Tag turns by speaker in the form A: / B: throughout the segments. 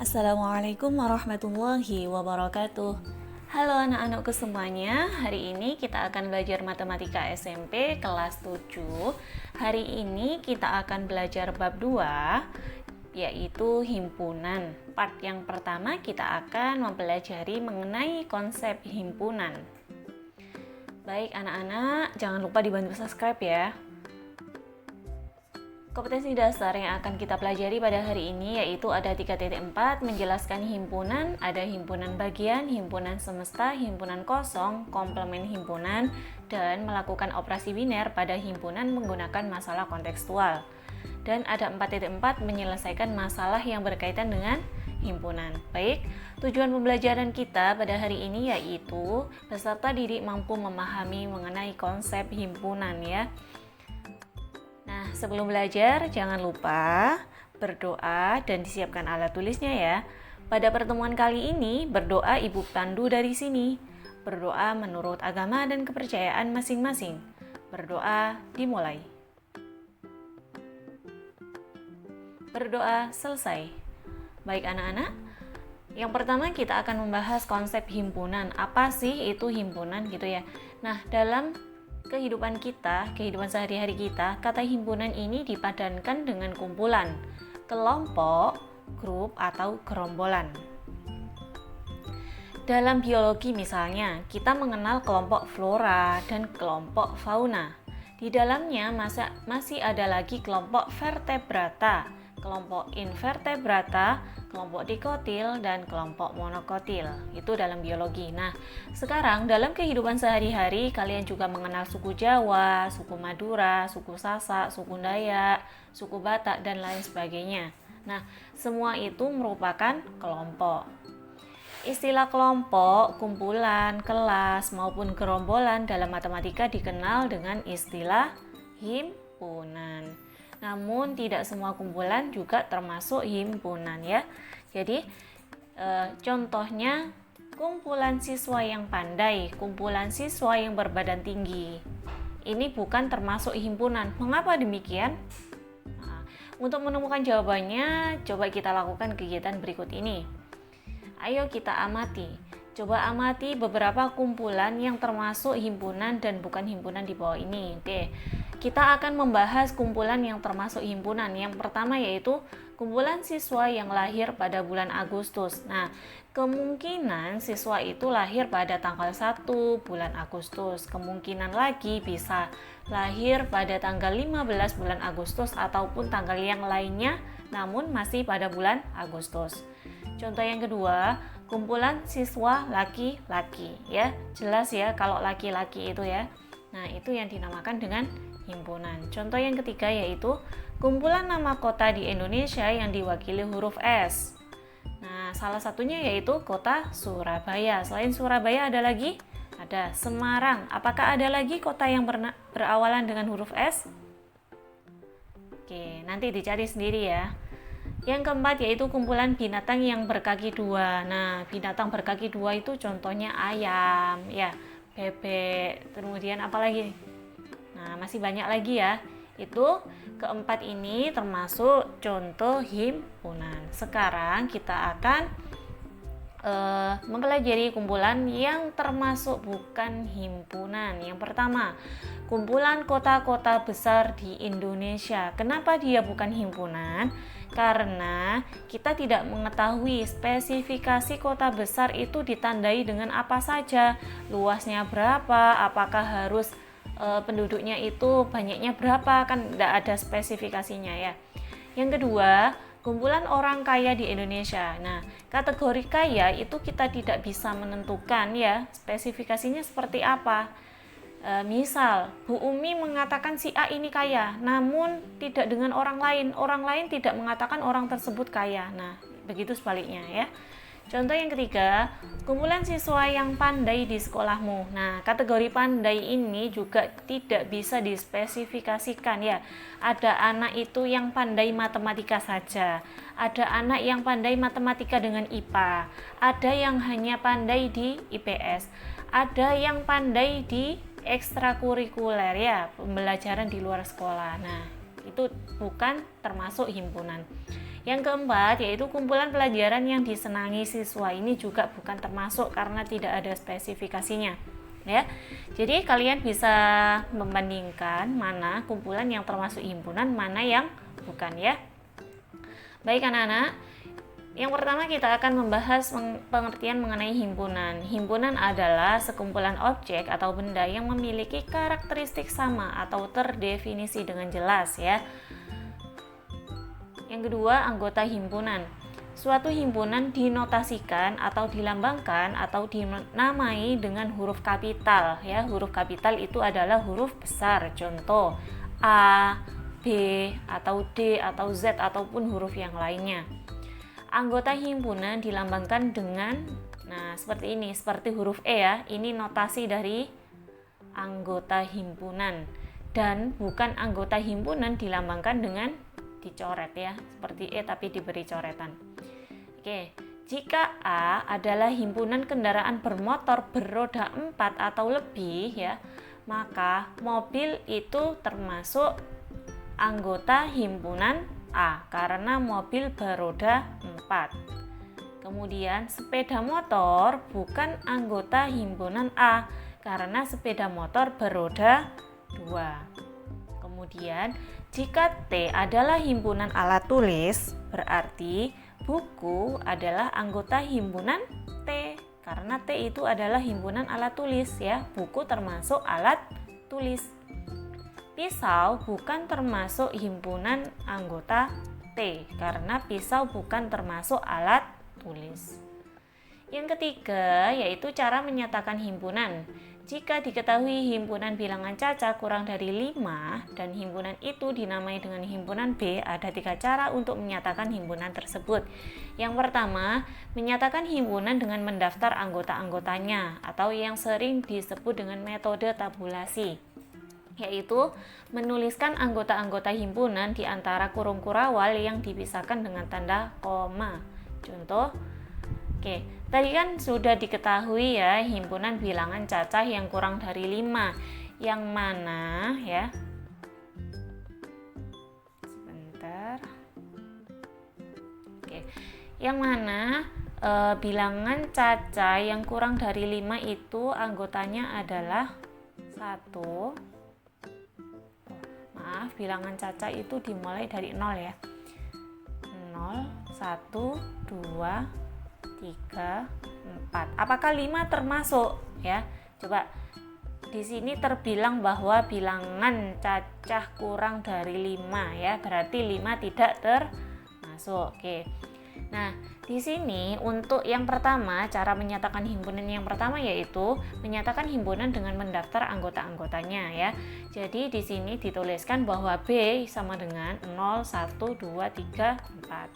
A: Assalamualaikum warahmatullahi wabarakatuh. Halo anak-anakku semuanya, hari ini kita akan belajar matematika SMP kelas 7. Hari ini kita akan belajar bab 2, yaitu himpunan. Part yang pertama kita akan mempelajari mengenai konsep himpunan. Baik anak-anak, jangan lupa dibantu subscribe ya. Kompetensi dasar yang akan kita pelajari pada hari ini yaitu ada 3.4 menjelaskan himpunan, ada himpunan bagian, himpunan semesta, himpunan kosong, komplement himpunan, dan melakukan operasi biner pada himpunan menggunakan masalah kontekstual. Dan ada 4.4 menyelesaikan masalah yang berkaitan dengan himpunan. Baik, tujuan pembelajaran kita pada hari ini yaitu peserta didik mampu memahami mengenai konsep himpunan ya. Nah, sebelum belajar, jangan lupa berdoa dan disiapkan alat tulisnya ya. Pada pertemuan kali ini, berdoa ibu pandu dari sini. Berdoa menurut agama dan kepercayaan masing-masing. Berdoa dimulai. Berdoa selesai. Baik anak-anak, yang pertama kita akan membahas konsep himpunan. Apa sih itu himpunan gitu ya. Nah, dalam kehidupan kita, kehidupan sehari-hari kita, kata himpunan ini dipadankan dengan kumpulan, kelompok, grup, atau gerombolan. Dalam biologi misalnya, kita mengenal kelompok flora dan kelompok fauna. Di dalamnya masih ada lagi kelompok vertebrata, kelompok invertebrata, kelompok dikotil, dan kelompok monokotil. Itu dalam biologi. Nah, sekarang dalam kehidupan sehari-hari, kalian juga mengenal suku Jawa, suku Madura, suku Sasak, suku Dayak, suku Batak, dan lain sebagainya. Nah, semua itu merupakan kelompok. Istilah kelompok, kumpulan, kelas, maupun gerombolan dalam matematika dikenal dengan istilah himpunan. Namun tidak semua kumpulan juga termasuk himpunan ya. Jadi contohnya kumpulan siswa yang pandai, kumpulan siswa yang berbadan tinggi. Ini bukan termasuk himpunan. Mengapa demikian? Nah, untuk menemukan jawabannya, coba kita lakukan kegiatan berikut ini. Ayo kita amati. Coba amati beberapa kumpulan yang termasuk himpunan dan bukan himpunan di bawah ini. Oke. Kita akan membahas kumpulan yang termasuk himpunan. Yang pertama yaitu kumpulan siswa yang lahir pada bulan Agustus. Nah, kemungkinan siswa itu lahir pada tanggal 1 bulan Agustus. Kemungkinan lagi bisa lahir pada tanggal 15 bulan Agustus ataupun tanggal yang lainnya namun masih pada bulan Agustus. Contoh yang kedua, kumpulan siswa laki-laki ya. Jelas ya kalau laki-laki itu ya. Nah, itu yang dinamakan dengan himpunan. Contoh yang ketiga yaitu kumpulan nama kota di Indonesia yang diwakili huruf S. Nah, salah satunya yaitu kota Surabaya. Selain Surabaya ada lagi? Ada Semarang. Apakah ada lagi kota yang berawalan dengan huruf S? Oke, nanti dicari sendiri ya. Yang keempat yaitu kumpulan binatang yang berkaki dua. Nah, binatang berkaki dua itu contohnya ayam, ya, bebek, kemudian apa lagi? Nah, masih banyak lagi ya. Itu keempat ini termasuk contoh himpunan. Sekarang kita akan mempelajari kumpulan yang termasuk bukan himpunan. Yang pertama, kumpulan kota-kota besar di Indonesia. Kenapa dia bukan himpunan? Karena kita tidak mengetahui spesifikasi kota besar itu ditandai dengan apa saja. Luasnya berapa, apakah harus penduduknya itu banyaknya berapa, kan tidak ada spesifikasinya ya. Yang kedua, kumpulan orang kaya di Indonesia. Nah, kategori kaya itu kita tidak bisa menentukan ya, spesifikasinya seperti apa. Misal, Bu Umi mengatakan si A ini kaya, namun tidak dengan orang lain tidak mengatakan orang tersebut kaya. Nah, begitu sebaliknya ya. Contoh yang ketiga, kumpulan siswa yang pandai di sekolahmu. Nah, kategori pandai ini juga tidak bisa dispesifikasikan ya. Ada anak itu yang pandai matematika saja. Ada anak yang pandai matematika dengan IPA. Ada yang hanya pandai di IPS. Ada yang pandai di ekstrakurikuler ya, pembelajaran di luar sekolah. Nah, itu bukan termasuk himpunan. Yang keempat yaitu kumpulan pelajaran yang disenangi siswa, ini juga bukan termasuk karena tidak ada spesifikasinya. Ya, jadi kalian bisa membandingkan mana kumpulan yang termasuk himpunan, mana yang bukan ya. Baik anak-anak, yang pertama kita akan membahas pengertian mengenai himpunan. Himpunan adalah sekumpulan objek atau benda yang memiliki karakteristik sama atau terdefinisi dengan jelas ya. Yang kedua, anggota himpunan. Suatu himpunan dinotasikan atau dilambangkan atau dinamai dengan huruf kapital ya. Huruf kapital itu adalah huruf besar. Contoh A, B, atau D, atau Z, ataupun huruf yang lainnya. Anggota himpunan dilambangkan dengan, nah seperti ini, seperti huruf E ya. Ini notasi dari anggota himpunan. Dan bukan anggota himpunan dilambangkan dengan dicoret ya, seperti E tapi diberi coretan. Oke, jika A adalah himpunan kendaraan bermotor beroda 4 atau lebih ya, maka mobil itu termasuk anggota himpunan A karena mobil beroda 4. Kemudian sepeda motor bukan anggota himpunan A karena sepeda motor beroda 2. Kemudian jika T adalah himpunan alat tulis, berarti buku adalah anggota himpunan T karena T itu adalah himpunan alat tulis ya. Buku termasuk alat tulis. Pisau bukan termasuk himpunan anggota T karena pisau bukan termasuk alat tulis. Yang ketiga yaitu cara menyatakan himpunan. Jika diketahui himpunan bilangan caca kurang dari 5 dan himpunan itu dinamai dengan himpunan B, ada 3 cara untuk menyatakan himpunan tersebut. Yang pertama, menyatakan himpunan dengan mendaftar anggota-anggotanya atau yang sering disebut dengan metode tabulasi, yaitu menuliskan anggota-anggota himpunan di antara kurung kurawal yang dipisahkan dengan tanda koma. Contoh, tadi kan sudah diketahui ya himpunan bilangan cacah yang kurang dari 5, yang mana ya, sebentar, yang mana bilangan cacah yang kurang dari 5 itu anggotanya adalah 1. Bilangan caca itu dimulai dari 0 ya. 0, 1, 2, 3, 4. Apakah 5 termasuk ya? Coba di sini terbilang bahwa bilangan cacah kurang dari 5 ya. Berarti 5 tidak termasuk. Oke. Nah, di sini untuk yang pertama, cara menyatakan himpunan yang pertama yaitu menyatakan himpunan dengan mendaftar anggota-anggotanya ya. Jadi di sini dituliskan bahwa B sama dengan 0, 1, 2, 3, 4.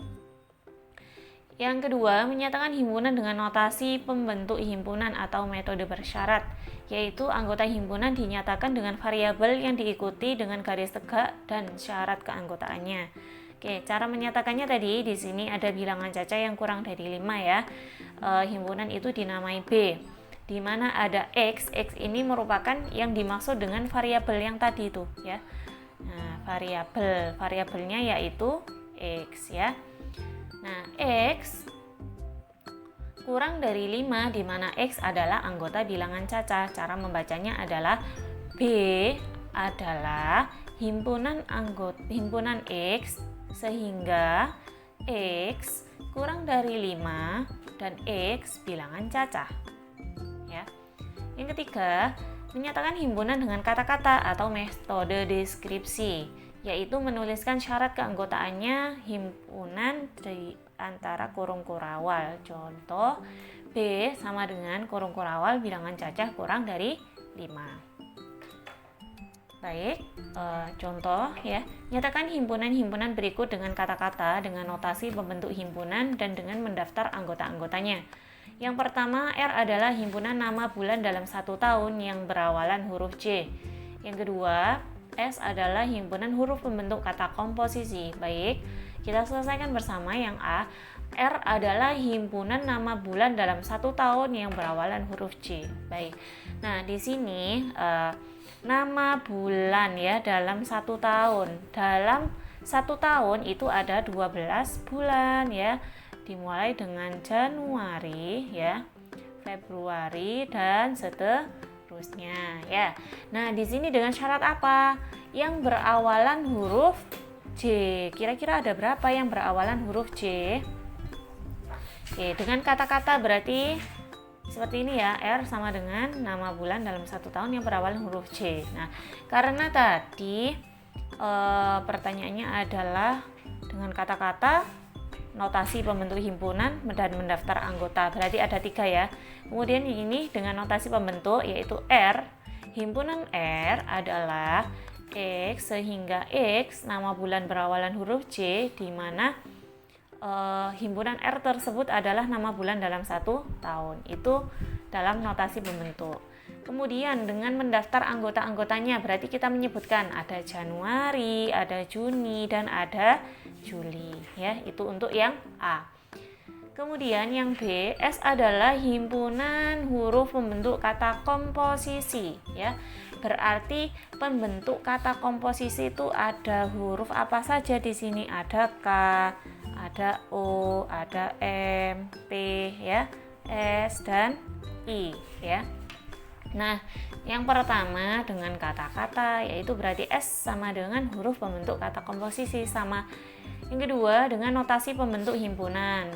A: Yang kedua, menyatakan himpunan dengan notasi pembentuk himpunan atau metode bersyarat, yaitu anggota himpunan dinyatakan dengan variabel yang diikuti dengan garis tegak dan syarat keanggotaannya. Oke, cara menyatakannya tadi di sini ada bilangan caca yang kurang dari 5 ya. Himpunan itu dinamai B, di mana ada X. X ini merupakan yang dimaksud dengan variabel yang tadi itu ya. Nah, variabelnya yaitu X ya. Nah, X kurang dari 5 di mana X adalah anggota bilangan caca. Cara membacanya adalah B adalah himpunan X sehingga X kurang dari 5 dan X bilangan cacah ya. Yang ketiga, menyatakan himpunan dengan kata-kata atau metode deskripsi, yaitu menuliskan syarat keanggotaannya himpunan di antara kurung kurawal. Contoh, B sama dengan kurung kurawal bilangan cacah kurang dari 5. Baik, contoh ya, nyatakan himpunan-himpunan berikut dengan kata-kata dengan notasi pembentuk himpunan dan dengan mendaftar anggota-anggotanya. Yang pertama, R adalah himpunan nama bulan dalam 1 tahun yang berawalan huruf J. Yang kedua, S adalah himpunan huruf pembentuk kata komposisi. Baik, kita selesaikan bersama yang A. R adalah himpunan nama bulan dalam 1 tahun yang berawalan huruf J. Baik, nah di sini nama bulan ya dalam 1 tahun. Dalam 1 tahun itu ada 12 bulan ya. Dimulai dengan Januari ya, Februari dan seterusnya ya. Nah, di sini dengan syarat apa? Yang berawalan huruf J. Kira-kira ada berapa yang berawalan huruf J? Oke, dengan kata-kata berarti seperti ini ya, R sama dengan nama bulan dalam 1 tahun yang berawalan huruf J. Nah, karena tadi pertanyaannya adalah dengan kata-kata notasi pembentuk himpunan dan mendaftar anggota, berarti ada 3 ya. Kemudian ini dengan notasi pembentuk yaitu R, himpunan R adalah X sehingga X nama bulan berawalan huruf J, di mana himpunan R tersebut adalah nama bulan dalam 1 tahun. Itu dalam notasi pembentuk. Kemudian dengan mendaftar anggota-anggotanya, berarti kita menyebutkan ada Januari, ada Juni, dan ada Juli ya. Itu untuk yang A. Kemudian yang B, S adalah himpunan huruf pembentuk kata komposisi ya. Berarti pembentuk kata komposisi itu ada huruf apa saja di sini? Ada K, ada O, ada M, P ya, S dan I ya. Nah, yang pertama dengan kata-kata yaitu berarti S sama dengan huruf pembentuk kata komposisi sama. Yang kedua dengan notasi pembentuk himpunan.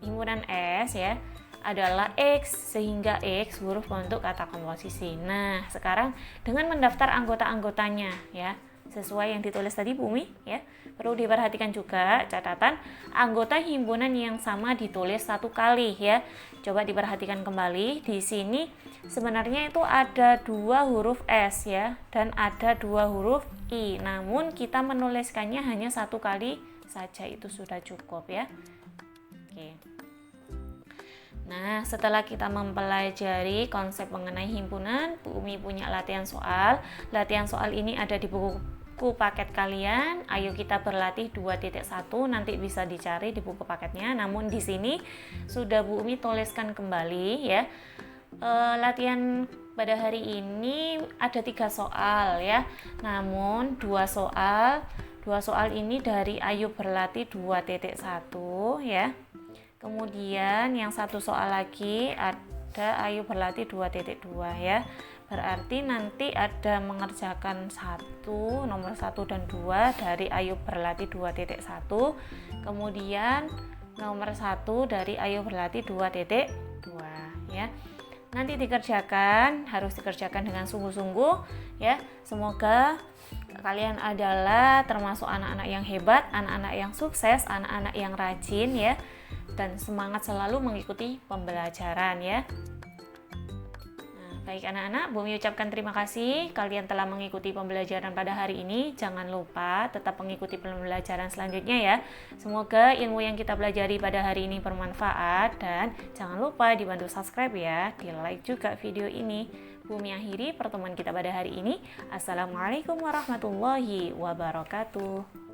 A: Himpunan S ya adalah X sehingga X huruf pembentuk kata komposisi. Nah, sekarang dengan mendaftar anggota-anggotanya ya, sesuai yang ditulis tadi Bumi ya. Perlu diperhatikan juga catatan anggota himpunan yang sama ditulis 1 kali ya. Coba diperhatikan kembali di sini sebenarnya itu ada 2 huruf S ya dan ada 2 huruf I. Namun kita menuliskannya hanya 1 kali saja, itu sudah cukup ya. Oke. Nah, setelah kita mempelajari konsep mengenai himpunan, Bu Umi punya latihan soal. Latihan soal ini ada di buku paket kalian. Ayo kita berlatih 2.1, nanti bisa dicari di buku paketnya. Namun di sini sudah Bu Umi tuliskan kembali ya. Latihan pada hari ini ada 3 soal ya. Namun 2 soal ini dari Ayo berlatih 2.1 ya. Kemudian yang 1 soal lagi ada Ayo berlatih 2.2 ya. Berarti nanti ada mengerjakan nomor 1 dan 2 dari Ayo berlatih 2.1. Kemudian nomor 1 dari Ayo berlatih 2.2 ya. Nanti harus dikerjakan dengan sungguh-sungguh ya. Semoga kalian adalah termasuk anak-anak yang hebat, anak-anak yang sukses, anak-anak yang rajin ya. Dan semangat selalu mengikuti pembelajaran ya. Baik anak-anak, Bu Umi ucapkan terima kasih kalian telah mengikuti pembelajaran pada hari ini. Jangan lupa tetap mengikuti pembelajaran selanjutnya ya. Semoga ilmu yang kita pelajari pada hari ini bermanfaat dan jangan lupa dibantu subscribe ya, di like juga video ini. Bu Umi akhiri pertemuan kita pada hari ini. Assalamualaikum warahmatullahi wabarakatuh.